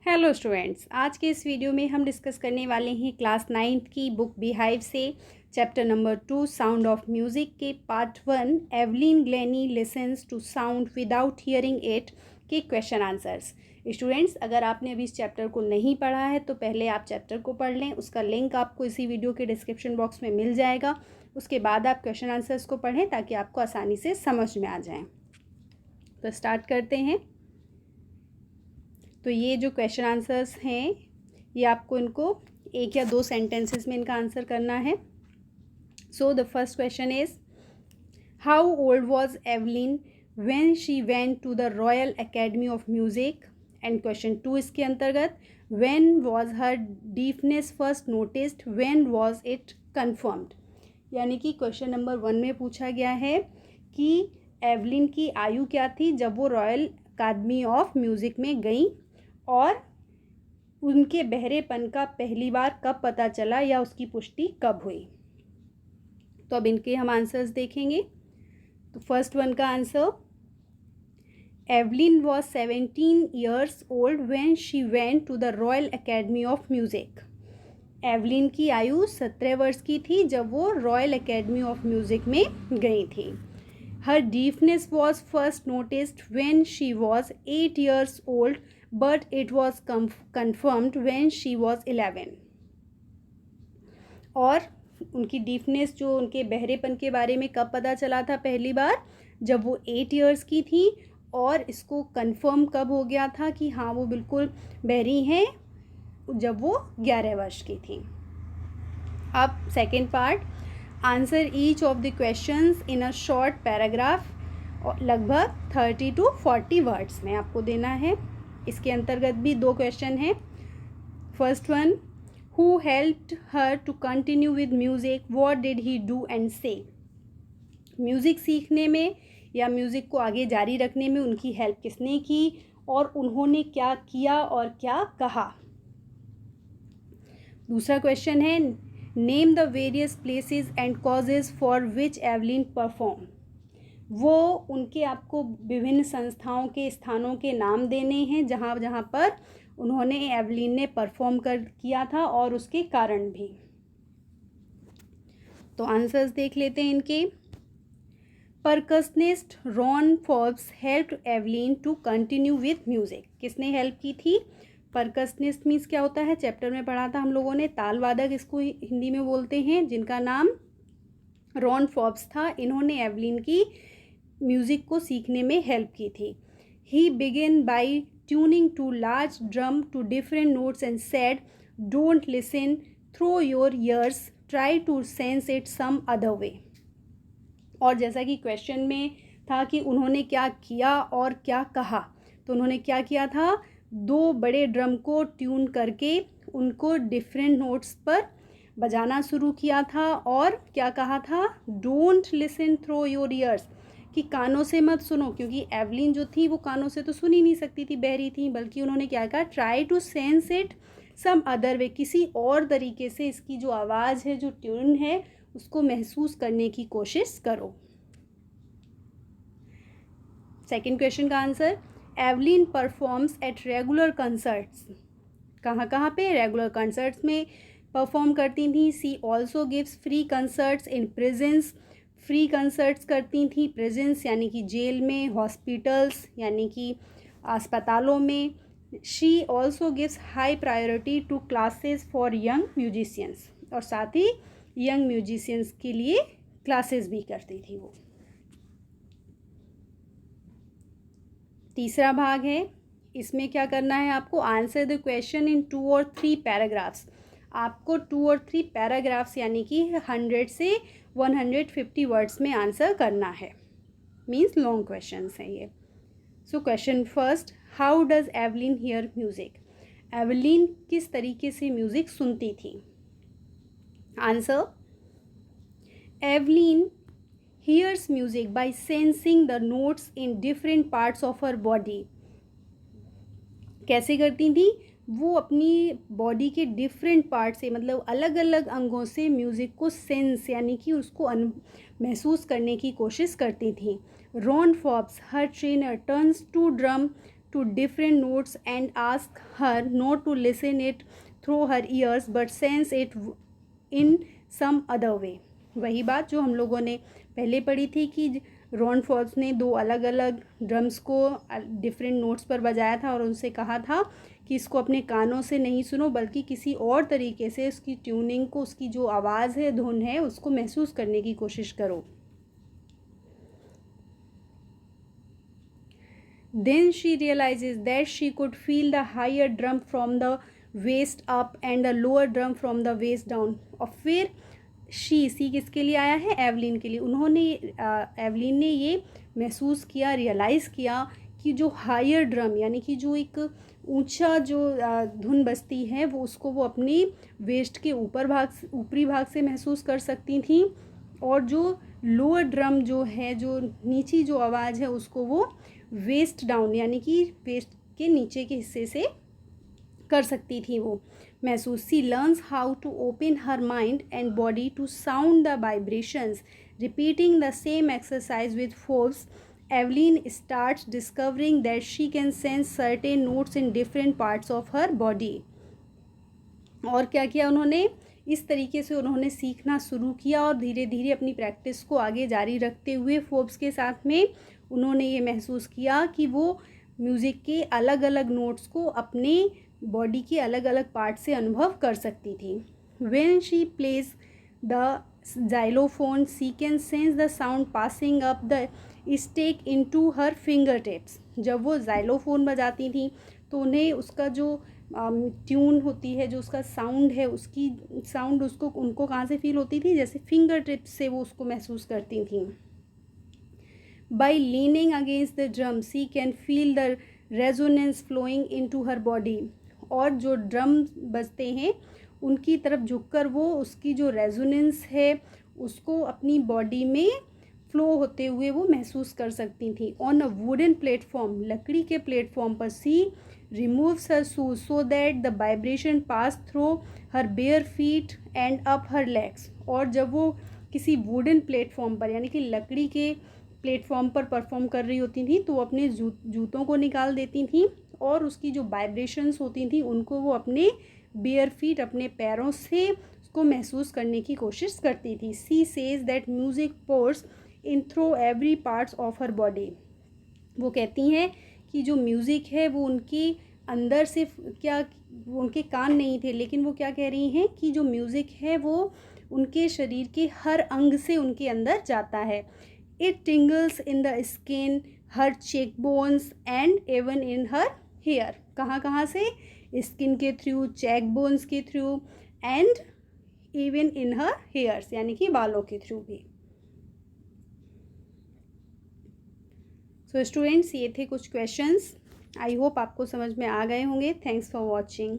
Hello students, आज के इस वीडियो में हम डिस्कस करने वाले हैं क्लास 9th की बुक बीहाइव से chapter number 2 sound of music के part 1 Evelyn Glennie listens to sound without hearing it के क्वेश्चन आंसर्स। स्टूडेंट्स, अगर आपने अभी इस चैप्टर को नहीं पढ़ा है तो पहले आप चैप्टर को पढ़ लें। उसका लिंक आपको इसी वीडियो के डिस्क्रिप्शन बॉक्स में मिल जाएगा। उसके बाद आप क्वेश्चन आंसर्स को पढ़ें ताकि आपको आसानी से समझ में आ जाए। तो स्टार्ट करते हैं। तो ये जो क्वेश्चन आंसर्स हैं ये आपको इनको एक या दो सेंटेंसेस में इनका आंसर करना है। So the first question is, how old was Evelyn when she went to the Royal Academy of Music. And question 2 इसके अंतर्गत, when was her deafness first noticed, when was it confirmed. यानी कि question number 1 में पूछा गया है कि Evelyn की आयु क्या थी जब वो रॉयल अकादमी ऑफ म्यूज़िक में गई और उनके बहरेपन का पहली बार कब पता चला या उसकी पुष्टि कब हुई। तो अब इनके हम आंसर्स देखेंगे। तो फर्स्ट वन का answer, Evelyn was 17 years old when she went to the Royal Academy of Music. Evelyn की आयु 17 वर्ष की थी जब वो रॉयल एकेडमी ऑफ म्यूज़िक में गई थी। Her deafness was first noticed when she was 8 years old but it was confirmed when she was 11। और उनकी डीफनेस, जो उनके बहरेपन के बारे में कब पता चला था पहली बार, जब वो 8 years की थी। और इसको कंफर्म कब हो गया था कि हाँ वो बिल्कुल बहरी हैं, जब वो 11 वर्ष की थी। अब second part, answer each of the questions in a short paragraph, लगभग 30 to 40 वर्ड्स में आपको देना है। इसके अंतर्गत भी दो क्वेश्चन हैं। First one, who helped her to continue with music, what did he do and say. Music सीखने में या म्यूज़िक को आगे जारी रखने में उनकी हेल्प किसने की और उन्होंने क्या किया और क्या कहा। दूसरा क्वेश्चन है, name the various places and causes for which Evelyn perform. वो उनके आपको विभिन्न संस्थाओं के स्थानों के नाम देने हैं जहाँ जहाँ पर उन्होंने एवलिन ने परफॉर्म किया था और उसके कारण भी। तो आंसर्स देख लेते हैं इनके। Percussionist Ron Forbes helped Evelyn to continue with music. किसने हेल्प की थी? परकसनिस्ट मीन्स क्या होता है, चैप्टर में पढ़ा था हम लोगों ने, ताल वादक इसको हिंदी में बोलते हैं, जिनका नाम रॉन फॉर्ब्स था। इन्होंने एवलिन की म्यूज़िक को सीखने में हेल्प की थी। He begin by tuning two large drum to different notes and said, don't listen through your ears, try to sense it some other way. और जैसा कि क्वेश्चन में था कि उन्होंने क्या किया और क्या कहा, तो उन्होंने क्या किया था, दो बड़े ड्रम को ट्यून करके उनको डिफरेंट नोट्स पर बजाना शुरू किया था। और क्या कहा था, don't listen through your ears, कि कानों से मत सुनो, क्योंकि एवलिन जो थी वो कानों से तो सुन ही नहीं सकती थी, बहरी थी। बल्कि उन्होंने क्या कहा, try to sense it some other way, किसी और तरीके से इसकी जो आवाज़ है, जो ट्यून है, उसको महसूस करने की कोशिश करो। सेकेंड क्वेश्चन का answer, Evelyn performs at regular concerts. कहाँ कहाँ पे? रेगुलर कंसर्ट्स में परफॉर्म करती थी। सी ऑल्सो गिव्स फ्री कंसर्ट्स इन प्रिजन्स। फ्री कंसर्ट्स करती थी प्रेजेंस यानी कि जेल में, हॉस्पिटल्स यानी कि अस्पतालों में। She also gives high priority to classes for young musicians, और साथ ही यंग म्यूजिशियंस के लिए क्लासेस भी करती थी वो। तीसरा भाग है, इसमें क्या करना है आपको, answer the question in 2 or 3 paragraphs. आपको 2 or 3 पैराग्राफ्स यानी कि 100 से 150 वर्ड्स में आंसर करना है, मीन्स लॉन्ग क्वेश्चंस हैं ये। So question first, how does Evelyn here music. Evelyn किस तरीके से म्यूज़िक सुनती थी। Answer, Evelyn hears music by sensing the notes in different parts of her body। कैसे करती थी वो, अपनी बॉडी के डिफरेंट पार्ट से, मतलब अलग अलग अंगों से म्यूज़िक को सेंस यानी कि उसको महसूस करने की कोशिश करती थी। Ron Forbes her trainer turns to drum to different notes and ask her not to listen it through her ears but sense it in some other way। वही बात जो हम लोगों ने पहले पढ़ी थी कि रॉन फॉल्स ने दो अलग अलग ड्रम्स को डिफरेंट नोट्स पर बजाया था और उनसे कहा था कि इसको अपने कानों से नहीं सुनो बल्कि किसी और तरीके से उसकी ट्यूनिंग को, उसकी जो आवाज़ है, धुन है, उसको महसूस करने की कोशिश करो। Then she realizes that she could feel the higher drum from the waist up and the lower drum from the waist down। और फिर सी किसके लिए आया है? एवलिन के लिए। एवलिन ने ये महसूस किया, रियलाइज़ किया कि जो हायर ड्रम यानी कि जो एक ऊंचा जो धुन बजती है वो अपने वेस्ट के ऊपरी भाग से महसूस कर सकती थी, और जो लोअर ड्रम जो है, जो नीची जो आवाज़ है, उसको वो वेस्ट डाउन यानी कि वेस्ट के नीचे के हिस्से से कर सकती थी वो महसूस। She learns how to open her mind and body to sound the vibrations. Repeating the same exercise with force, Evelyn starts discovering that she can sense certain notes in different parts of her body. और क्या किया उन्होंने? इस तरीके से उन्होंने सीखना शुरू किया और धीरे धीरे अपनी प्रैक्टिस को आगे जारी रखते हुए फोर्ब्स के साथ में उन्होंने ये महसूस किया कि वो म्यूज़िक के अलग अलग नोट्स को अपने बॉडी के अलग अलग पार्ट से अनुभव कर सकती थी। When she plays the xylophone she can sense the sound passing up the stick into her finger tips. जब वो जाइलोफोन बजाती थी तो उन्हें उसका जो ट्यून होती है, जो उसका साउंड है, उसकी साउंड उनको कहाँ से फील होती थी? जैसे फिंगर टिप्स से वो उसको महसूस करती थी। By leaning against the drum, she can feel the resonance flowing into her body। और जो ड्रम बजते हैं उनकी तरफ झुककर वो उसकी जो रेजोनेंस है उसको अपनी बॉडी में फ्लो होते हुए वो महसूस कर सकती थी। ऑन अ वुडन प्लेटफॉर्म, लकड़ी के प्लेटफॉर्म पर, she removes her shoes so that the vibration pass through her bare feet and up her legs. और जब वो किसी वुडन प्लेटफॉर्म पर यानी कि लकड़ी के प्लेटफॉर्म पर परफॉर्म कर रही होती थी तो वो अपने जूतों को निकाल देती थी और उसकी जो वाइब्रेशंस होती थी उनको वो अपने बेयर फीट, अपने पैरों से उसको महसूस करने की कोशिश करती थी। She says that music pores in through every parts of her body. वो कहती हैं कि जो म्यूज़िक है वो उनके अंदर से वो उनके कान नहीं थे, लेकिन वो क्या कह रही हैं कि जो म्यूज़िक है वो उनके शरीर के हर अंग से उनके अंदर जाता है। It tingles in the skin, her cheekbones and even in her hair। कहाँ से? स्किन के थ्रू, चेक बोन्स के through and even in her hairs यानी कि बालों के थ्रू भी। सो स्टूडेंट्स, ये थे कुछ क्वेश्चंस। आई होप आपको समझ में आ गए होंगे। Thanks for watching.